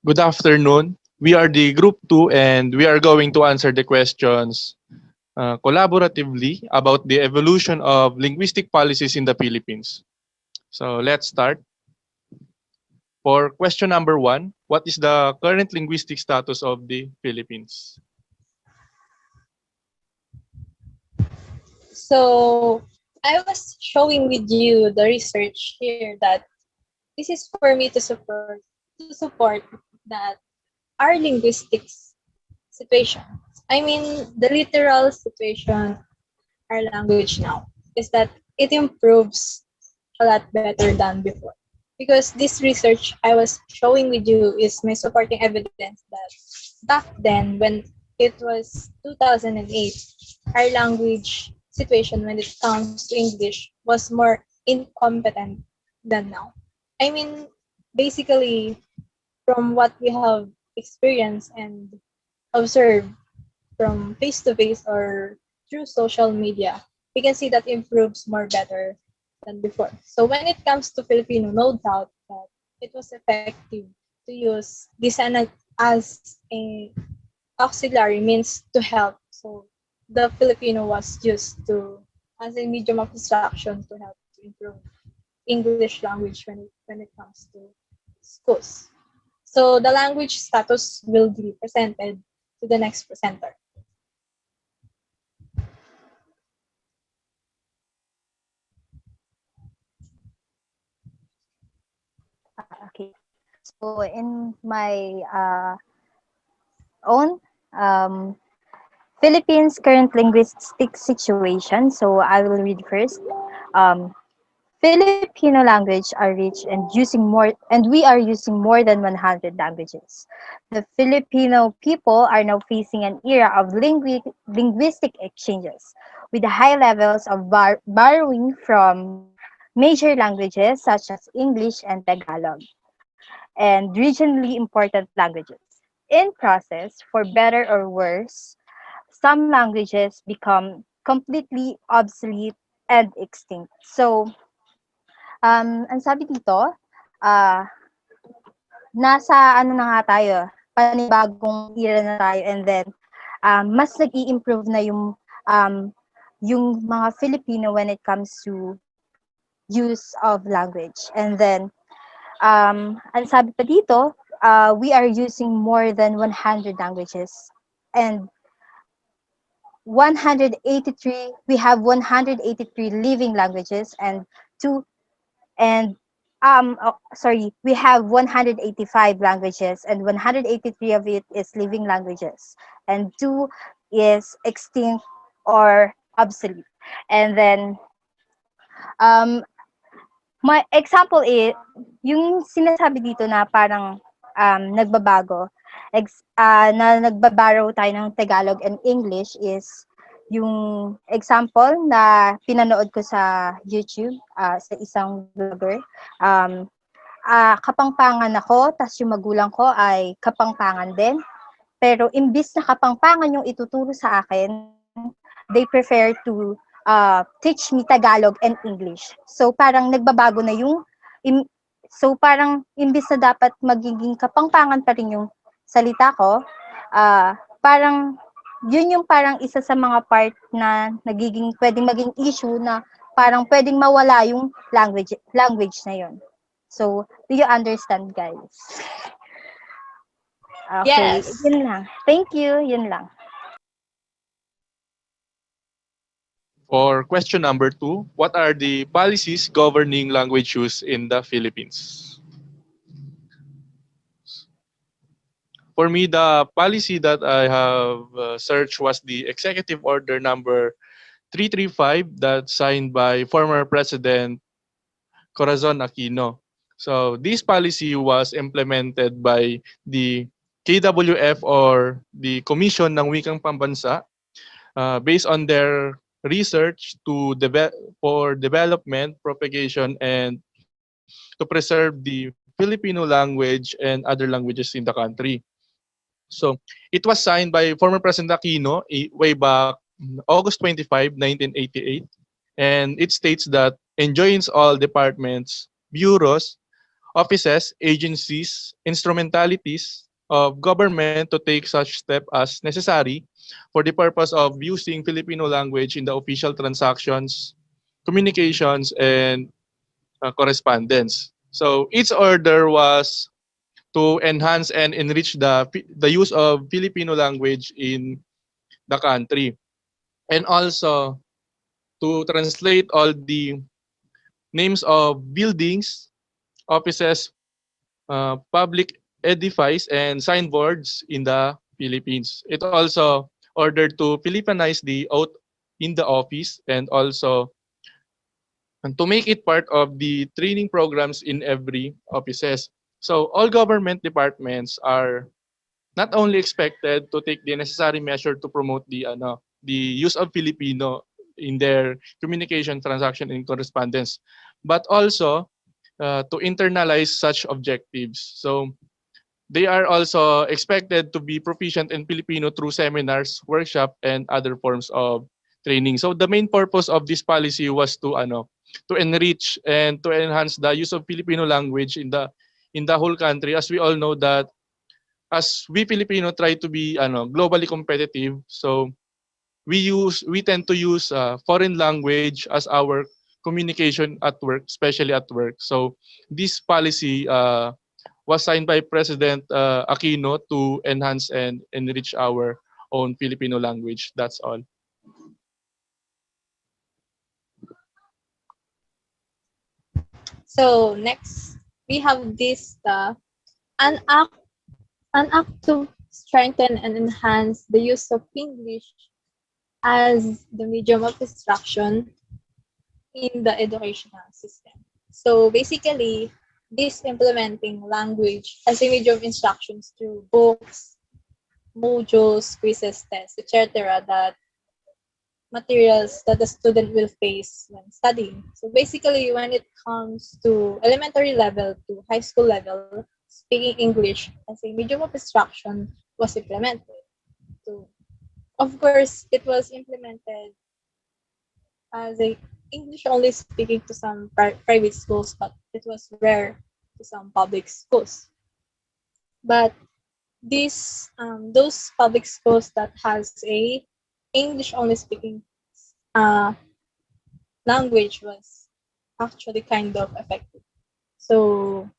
Good afternoon. We are the Group 2 and we are going to answer the questions collaboratively about the evolution of linguistic policies in the Philippines. So let's start. For question number 1, what is the current linguistic status of the Philippines? So I was showing with you the research here that this is for me to support that our linguistics situation. I mean the literal situation our language now is that it improves a lot better than before. Because this research I was showing with you is my supporting evidence that back then when it was 2008, our language situation when it comes to English was more incompetent than now. I mean, basically, from what we have experienced and observed from face to face or through social media, we can see that improves more better than before. So when it comes to Filipino, no doubt that it was effective to use this as a auxiliary means to help. So the Filipino was used to as a medium of instruction to help to improve English language when it comes to schools. So the language status will be presented to the next presenter. Okay. So in my own Philippines current linguistic situation, so I will read first. Um, Filipino language are rich and we are using more than 100 languages. The Filipino people are now facing an era of linguistic exchanges with high levels of borrowing from major languages such as English and Tagalog and regionally important languages. In process, for better or worse, some languages become completely obsolete and extinct. So, ang sabi dito, ah, nasa ano na nga tayo, panibagong era na tayo and then mas nag-i-improve na yung mga Filipino when it comes to use of language. And then ang sabi pa dito, we are using more than 100 languages and 183 we have 183 living languages and two and sorry, we have 185 languages and 183 of it is living languages and two is extinct or obsolete. And then um my example is yung sinasabi dito na parang nagbabago na nagbabarrow tayo ng Tagalog and English is yung example na pinanood ko sa YouTube sa isang vlogger. Kapangpangan ako, tas yung magulang ko ay kapangpangan din. Pero imbis na kapangpangan yung ituturo sa akin, they prefer to teach me Tagalog and English. So parang nagbabago na so parang imbis na dapat magiging kapangpangan pa rin yung salita ko, parang yun yung parang isa sa mga part na pwedeng maging issue na parang pwedeng mawala yung language na yun. So, do you understand, guys? Okay, Yes. yun lang. Thank you, yun lang. For question number 2, what are the policies governing language use in the Philippines? For me, the policy that I have searched was the Executive Order number 335 that's signed by former President Corazon Aquino. So this policy was implemented by the KWF or the Commission ng Wikang Pambansa based on their research for development, propagation, and to preserve the Filipino language and other languages in the country. So it was signed by former President Aquino way back August 25, 1988, and it states that enjoins all departments, bureaus, offices, agencies, instrumentalities of government to take such step as necessary for the purpose of using Filipino language in the official transactions, communications, and correspondence. So each order was to enhance and enrich the use of Filipino language in the country, and also to translate all the names of buildings, offices, public edifices, and signboards in the Philippines. It also ordered to Philippinize the oath in the office, and also to make it part of the training programs in every offices. So all government departments are not only expected to take the necessary measure to promote the use of Filipino in their communication, transaction, and correspondence, but also to internalize such objectives. So they are also expected to be proficient in Filipino through seminars, workshop, and other forms of training. So the main purpose of this policy was to enrich and to enhance the use of Filipino language in the whole country. As we all know that as we Filipino try to be globally competitive, so we tend to use foreign language as our communication at work, especially at work. So this policy was signed by President Aquino to enhance and enrich our own Filipino language. That's all. So next, we have this an act an act to strengthen and enhance the use of English as the medium of instruction in the educational system. So basically, this implementing language as a medium of instructions through books, modules, quizzes, tests, etc. that materials that the student will face when studying. So basically, when it comes to elementary level to high school level, speaking English as a medium of instruction was implemented. So, of course, it was implemented as a English only speaking to some private schools, but it was rare to some public schools. But those public schools that has a English only speaking uh, language was actually kind of effective. So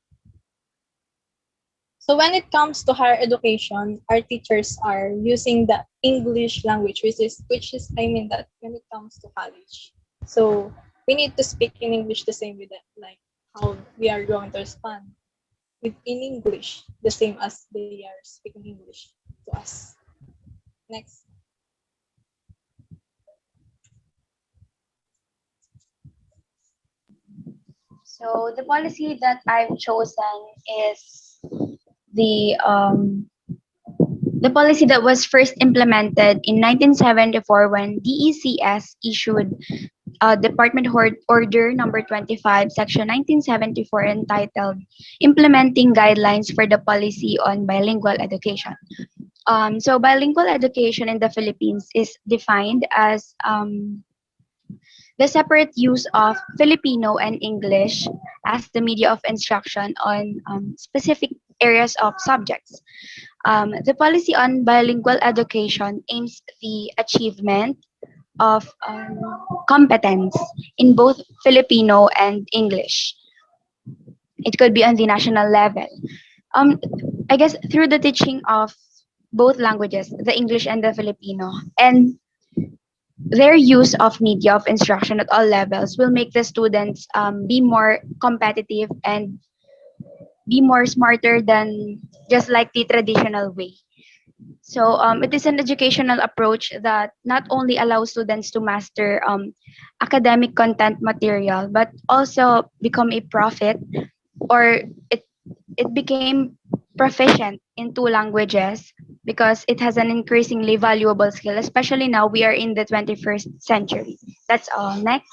so when it comes to higher education, our teachers are using the English language, which is I mean that when it comes to college. So we need to speak in English the same with them, like how we are going to respond with in English, the same as they are speaking English to us. Next. So the policy that I've chosen is the um, the policy that was first implemented in 1974 when DECS issued Department Order Number 25, Section 1974, entitled "Implementing Guidelines for the Policy on Bilingual Education." So bilingual education in the Philippines is defined as the separate use of Filipino and English as the media of instruction on specific areas of subjects. The policy on bilingual education aims the achievement of competence in both Filipino and English. It could be on the national level. Um, I guess through the teaching of both languages, the English and the Filipino, and their use of media of instruction at all levels will make the students be more competitive and be more smarter than just like the traditional way. So it is an educational approach that not only allows students to master academic content material, but also become a prophet, or it it became proficient in two languages because it has an increasingly valuable skill, especially now we are in the 21st century. That's all. Next.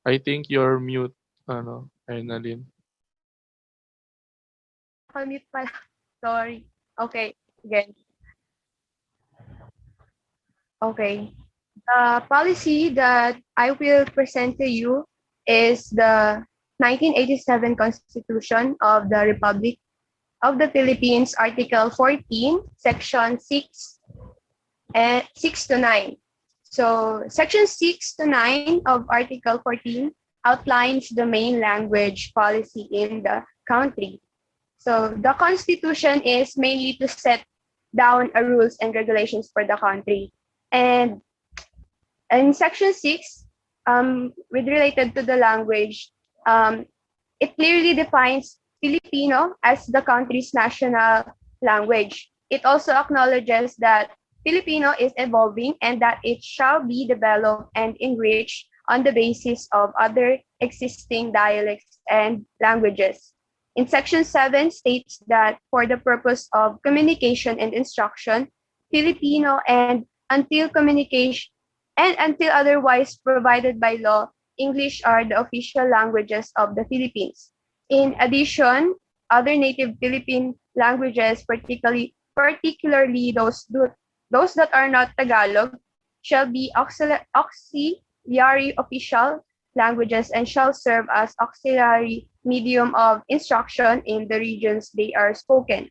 I think you're mute, ano, Annalyn. Naka-mute pala. Sorry. Okay, again. Okay. The policy that I will present to you is the 1987 Constitution of the Republic of the Philippines, Article 14, Section 6 and 6 to 9. So, Section 6 to 9 of Article 14 outlines the main language policy in the country. So, the Constitution is mainly to set down a rules and regulations for the country. And in Section 6, with related to the language, um, it clearly defines Filipino as the country's national language. It also acknowledges that Filipino is evolving and that it shall be developed and enriched on the basis of other existing dialects and languages. In Section 7 states that for the purpose of communication and instruction, Filipino and until otherwise provided by law, English are the official languages of the Philippines. In addition, other native Philippine languages, particularly those that are not Tagalog, shall be auxiliary official languages and shall serve as auxiliary medium of instruction in the regions they are spoken.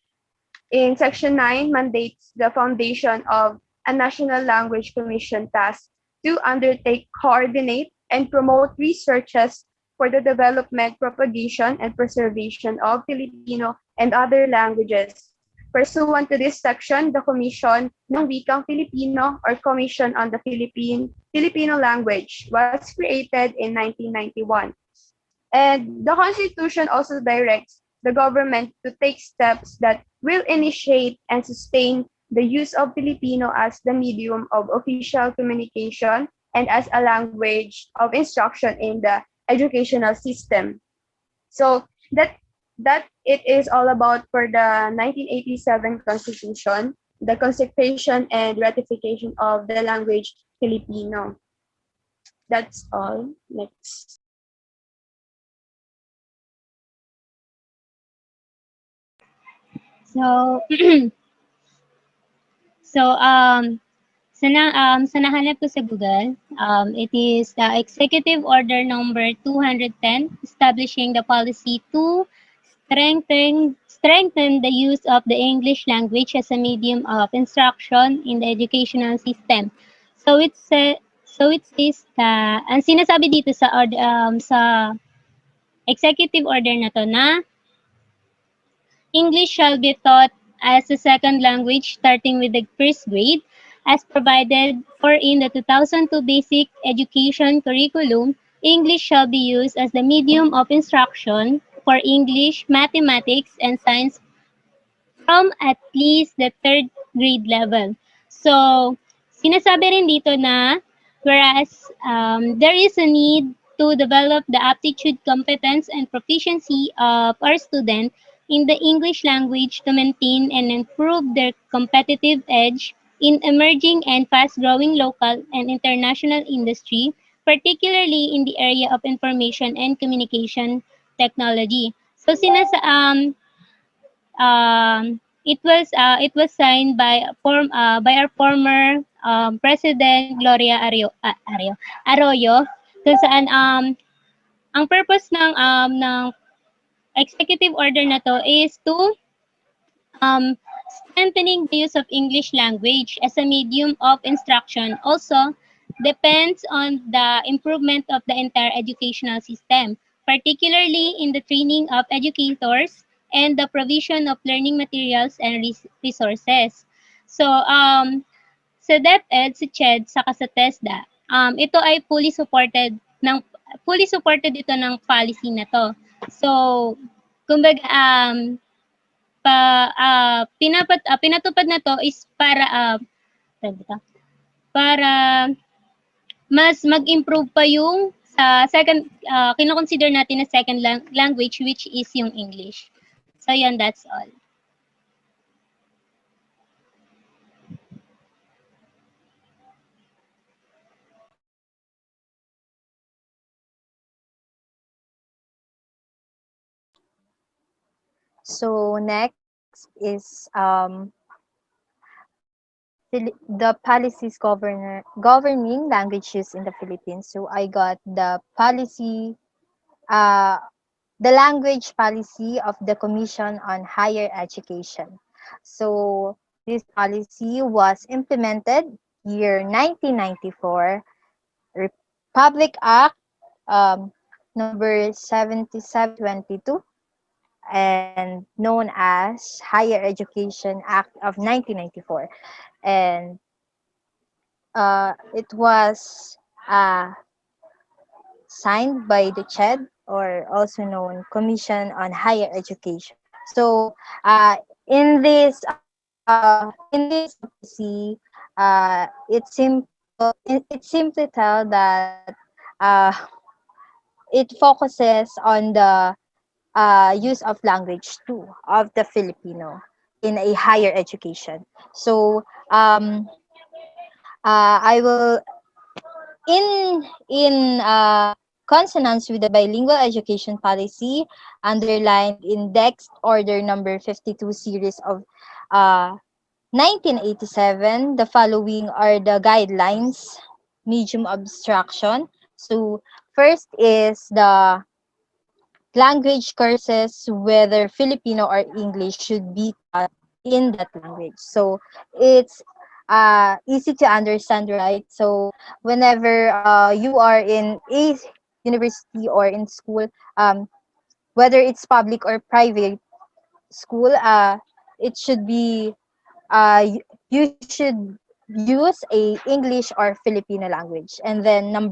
In Section 9 mandates the foundation of a National Language Commission tasked to undertake, coordinate, and promote researches for the development, propagation, and preservation of Filipino and other languages. Pursuant to this section, the Commission ng Wikang Filipino or Commission on the Filipino Language was created in 1991. And the Constitution also directs the government to take steps that will initiate and sustain the use of Filipino as the medium of official communication and as a language of instruction in the educational system. So that it is all about for the 1987 Constitution, the consecration and ratification of the language Filipino. That's all. Next. So, so sa nahanap ko sa Google, it is the Executive Order number 210 establishing the policy to strengthen the use of the English language as a medium of instruction in the educational system. So it says ang sinasabi dito sa executive order na to na English shall be taught as a second language starting with the first grade, as provided for in the 2002 Basic Education Curriculum. English shall be used as the medium of instruction for English, mathematics, and science from at least the third grade level. So, sinasabi rin dito na whereas there is a need to develop the aptitude, competence, and proficiency of our student in the English language to maintain and improve their competitive edge in emerging and fast-growing local and international industry, particularly in the area of information and communication technology. So, it was signed by our former President Gloria Arroyo, kung saan ang purpose ng executive order na to is to um, strengthening the use of English language as a medium of instruction also depends on the improvement of the entire educational system, particularly in the training of educators and the provision of learning materials and resources. So, sa DepEd, si CHED, saka sa TESDA, ito ay fully supported ito ng policy na to. So, kumbaga, pinatupad na to is para mas mag-improve pa yung sa second kino-consider natin na second language which is yung English. So yun, that's all. So next is the policies governing language use in the Philippines. So I got uh, the language policy of the Commission on Higher Education. So this policy was implemented year 1994, Republic Act um, number 7722, and known as Higher Education Act of 1994. And it was uh, signed by the CHED, or also known Commission on Higher Education. So in this policy, it simply tell that uh, it focuses on the use of language too of the Filipino in a higher education. So I will in consonance with the bilingual education policy underlined in Dex Order number 52 series of uh, 1987, the following are the guidelines, medium abstraction. So first is the language courses, whether Filipino or English, should be taught in that language. So it's easy to understand, right? So whenever you are in a university or in school, whether it's public or private school, it should be you should use a English or Filipino language. And then um,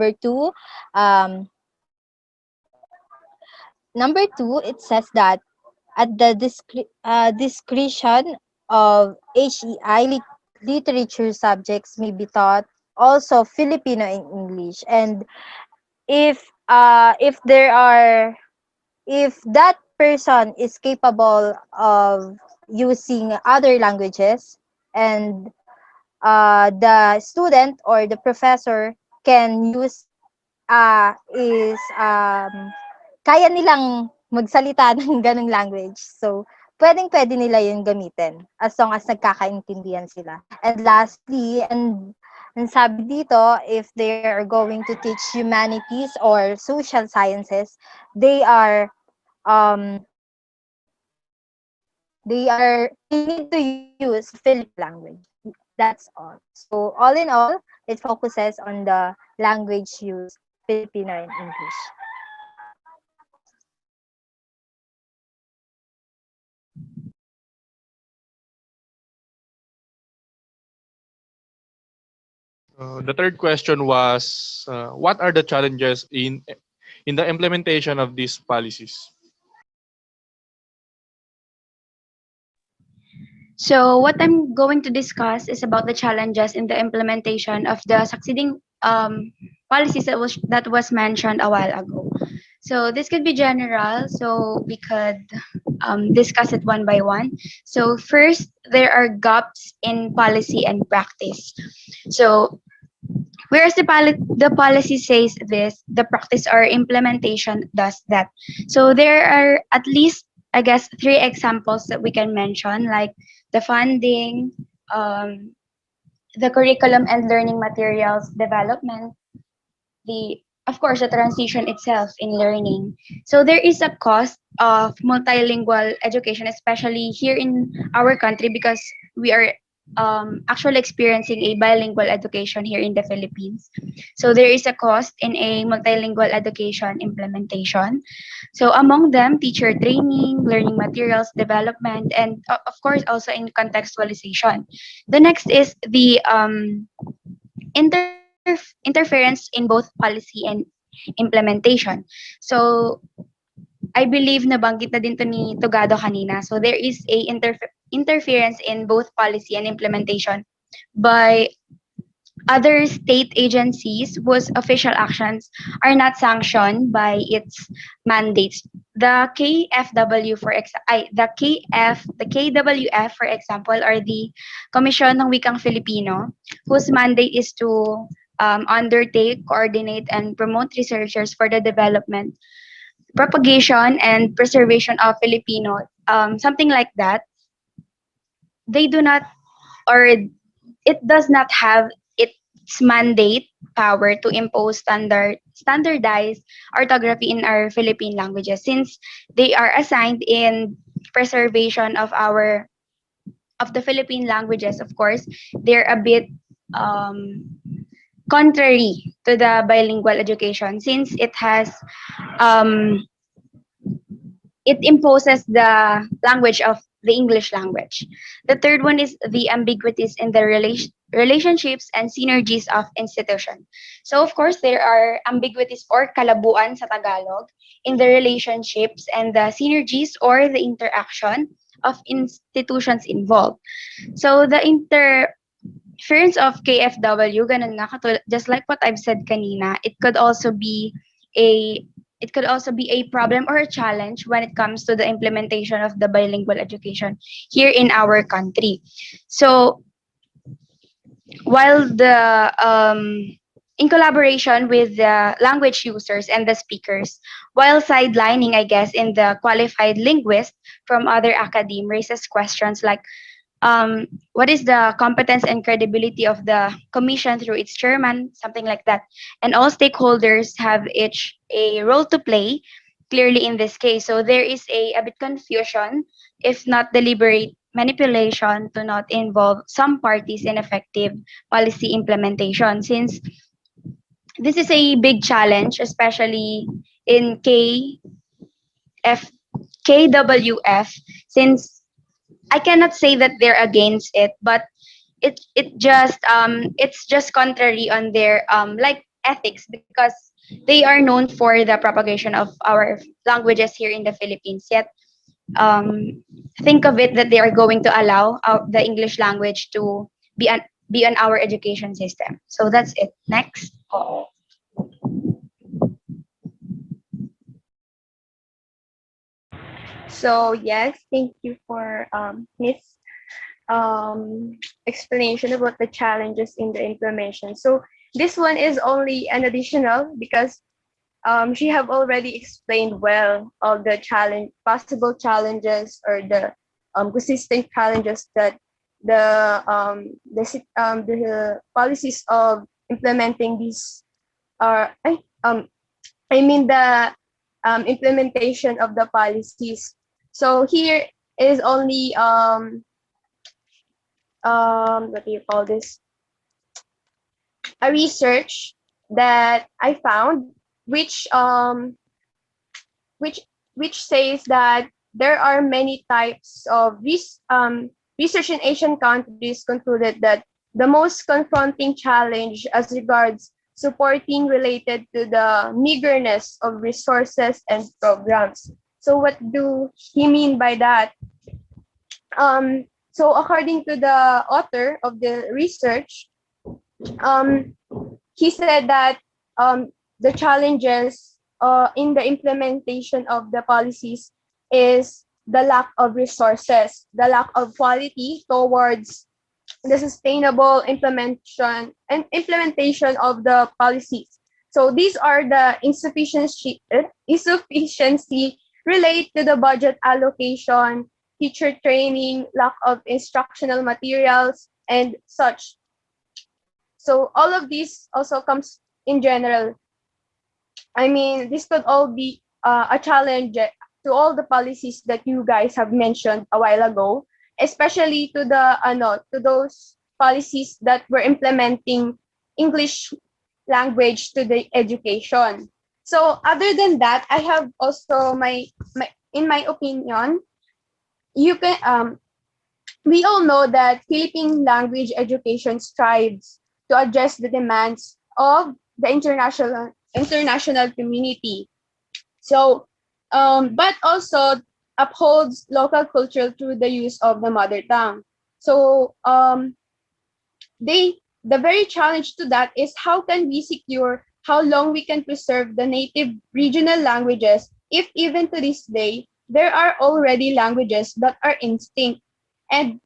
number two, it says that at the discretion of HEI, literature subjects may be taught also Filipino and English. And if there are if that person is capable of using other languages, and the student or the professor can use is kaya nilang magsalita ng ganong language. So, pwedeng-pwede nila yun gamitin as long as nagkakaintindihan sila. And lastly, and sabi dito, if they are going to teach humanities or social sciences, they are they need to use Filipino language. That's all. So all in all, it focuses on the language use of Filipino and English. The third question was, what are the challenges in the implementation of these policies? So what I'm going to discuss is about the challenges in the implementation of the succeeding policies that was mentioned a while ago. So this could be general, so we could discuss it one by one. So first, there are gaps in policy and practice. So whereas the policy says this, the practice or implementation does that. So there are at least, I guess, three examples that we can mention, like the funding, um, the curriculum and learning materials development, the of course the transition itself in learning. So there is a cost of multilingual education, especially here in our country, because we are actually experiencing a bilingual education here in the Philippines. So there is a cost in a multilingual education implementation. So among them, teacher training, learning materials development, and of course also in contextualization. The next is the interference in both policy and implementation. So I believe nabanggit na din to ni Togado kanina. So there is a interference in both policy and implementation by other state agencies whose official actions are not sanctioned by its mandates. The KWF, for example, are the Commission ng Wikang Filipino, whose mandate is to undertake, coordinate, and promote researchers for the development propagation and preservation of Filipino, something like that, they do not, or it does not have its mandate power to impose standardized orthography in our Philippine languages, since they are assigned in preservation of the Philippine languages. Of course, they're a bit um, contrary to the bilingual education, since um, it imposes the language of the English language. The third one is the ambiguities in the relationships and synergies of institution. So of course there are ambiguities or kalabuan sa Tagalog in the relationships and the synergies or the interaction of institutions involved. So the interference of KFW, ganun nga, just like what I've said kanina, a it could also be a problem or a challenge when it comes to the implementation of the bilingual education here in our country. So while the in collaboration with the language users and the speakers, while sidelining, I guess, in the qualified linguist from other academe raises questions like what is the competence and credibility of the commission through its chairman, something like that. And all stakeholders have each a role to play clearly in this case. So there is a bit confusion, if not deliberate manipulation, to not involve some parties in effective policy implementation, since this is a big challenge, especially in KWF, since I cannot say that they're against it, but it's just contrary on their like ethics, because they are known for the propagation of our languages here in the Philippines. Yet think of it that they are going to allow the English language to be on our education system. So that's it. Next. So yes, thank you for Miss explanation about the challenges in the implementation. So this one is only an additional because she have already explained well all the possible challenges or the consistent challenges that the policies of implementing these are I mean the implementation of the policies. So here is only what do you call this, a research that I found, which which which says that there are many types of research in Asian countries concluded that the most confronting challenge as regards supporting related to the meagerness of resources and programs. So what do he mean by that? So according to the author of the research, um, he said that the challenges in the implementation of the policies is the lack of resources, the lack of quality towards the sustainable implementation of the policies. So these are the insufficiency relate to the budget allocation, teacher training, lack of instructional materials, and such. So all of these also comes in general. I mean, this could all be a challenge to all the policies that you guys have mentioned a while ago, especially to to those policies that were implementing English language to the education. So other than that, I have also my in my opinion, you can we all know that Philippine language education strives to address the demands of the international community. So, but also upholds local culture through the use of the mother tongue. So, the very challenge to that is how can we secure how long we can preserve the native regional languages if even to this day there are already languages that are extinct. And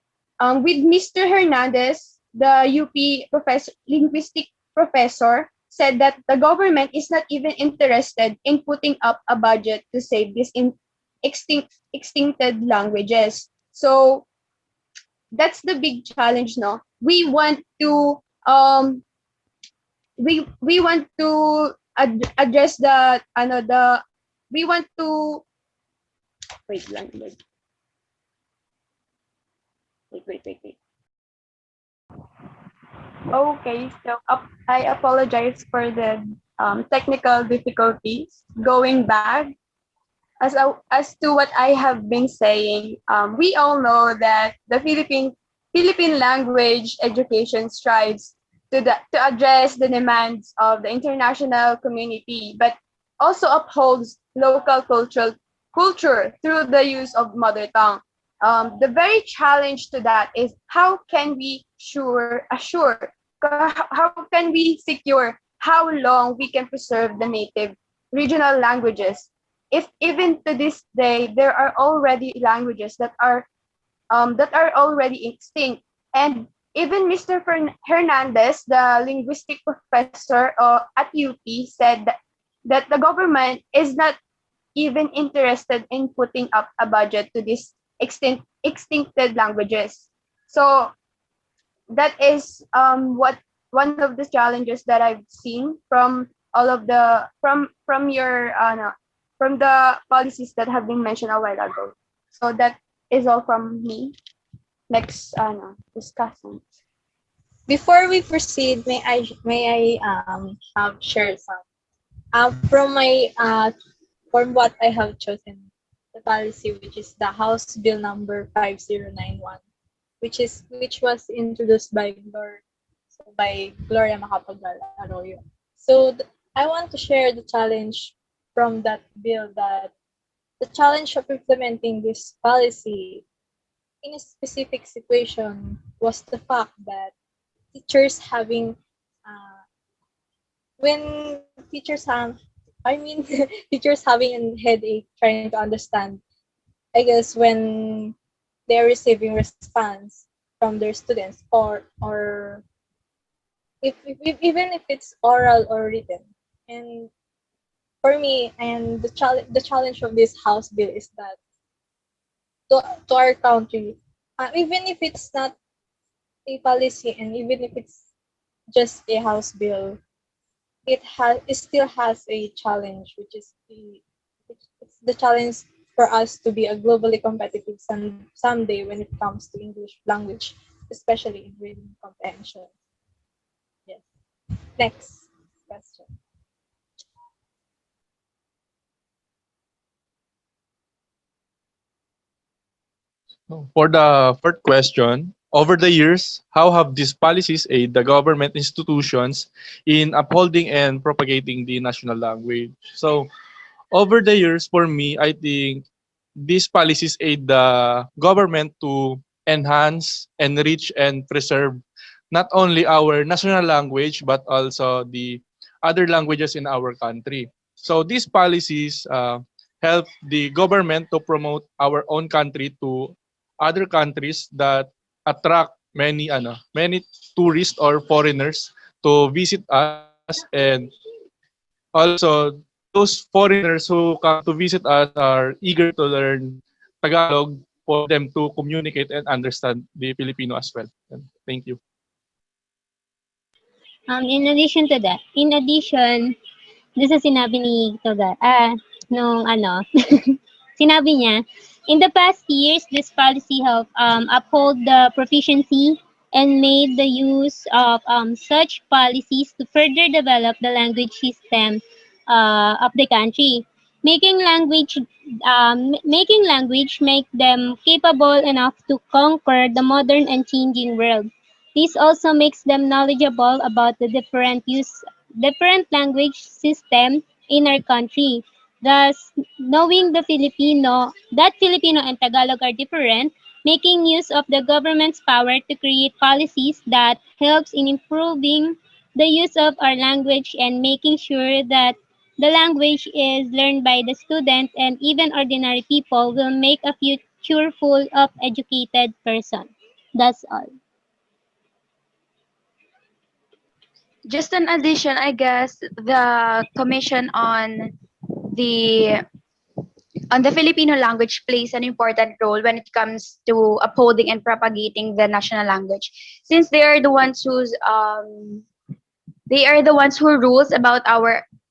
with Mr. Hernandez, the UP linguistic professor, said that the government is not even interested in putting up a budget to save these extincted languages. So that's the big challenge, no? We want to address the we want to wait lang wait. Okay, so I apologize for the technical difficulties. Going back, as to what I have been saying, we all know that the Philippine language education strives to address the demands of the international community, but also upholds local culture through the use of mother tongue. The very challenge to that is how can we how can we secure how long we can preserve the native regional languages if even to this day there are already languages that are already extinct. And even Mr. Hernandez, the linguistic professor at UP, said that the government is not even interested in putting up a budget to these extincted languages. So that is what one of the challenges that I've seen from all of the from your from the policies that have been mentioned a while ago. So that is all from me. Next discussion. Before we proceed, may I have share some from what I have chosen the policy, which is the House Bill number 5091, which was introduced by Gloria Macapagal Arroyo. So I want to share the challenge from that bill, that the challenge of implementing this policy in a specific situation was the fact that teachers having when teachers have I mean teachers having a headache trying to understand, I guess, when they're receiving response from their students, or if even if it's oral or written. And for me, and the challenge of this house bill is that to our country, even if it's not a policy, and even if it's just a house bill, it still has a challenge, which is it's the challenge for us to be a globally competitive someday when it comes to English language, especially in reading comprehension. Yes. Next question. For the first question, over the years, how have these policies aid the government institutions in upholding and propagating the national language? So, over the years, for me, I think these policies aid the government to enhance, enrich, and preserve not only our national language but also the other languages in our country. So these policies help the government to promote our own country to other countries that attract many tourists or foreigners to visit us, and also those foreigners who come to visit us are eager to learn Tagalog for them to communicate and understand the Filipino as well. And thank you. In addition, doon sa sinabi ni nung sinabi niya, in the past years, this policy helped uphold the proficiency and made the use of such policies to further develop the language system of the country, making language make them capable enough to conquer the modern and changing world. This also makes them knowledgeable about the different language system in our country. Thus, knowing that Filipino and Tagalog are different, making use of the government's power to create policies that helps in improving the use of our language and making sure that the language is learned by the student and even ordinary people will make a future full of educated person. That's all. just an addition, I guess, the commission the on the Filipino language plays an important role when it comes to upholding and propagating the national language, since they are the ones who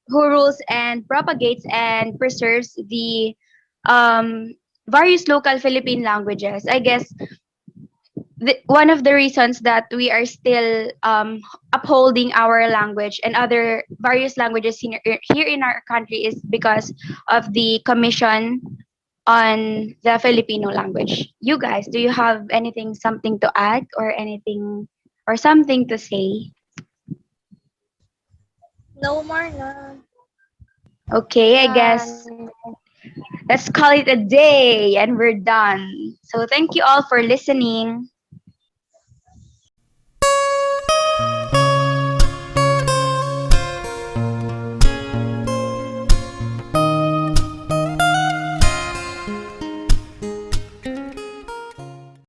who rules and propagates and preserves the um, various local Philippine languages. I guess one of the reasons that we are still upholding our language and other various languages here in our country is because of the commission on the Filipino language. You guys, do you have anything, something to add or anything or something to say? No more na. Okay, I Yeah. guess let's call it a day and we're done. So thank you all for listening.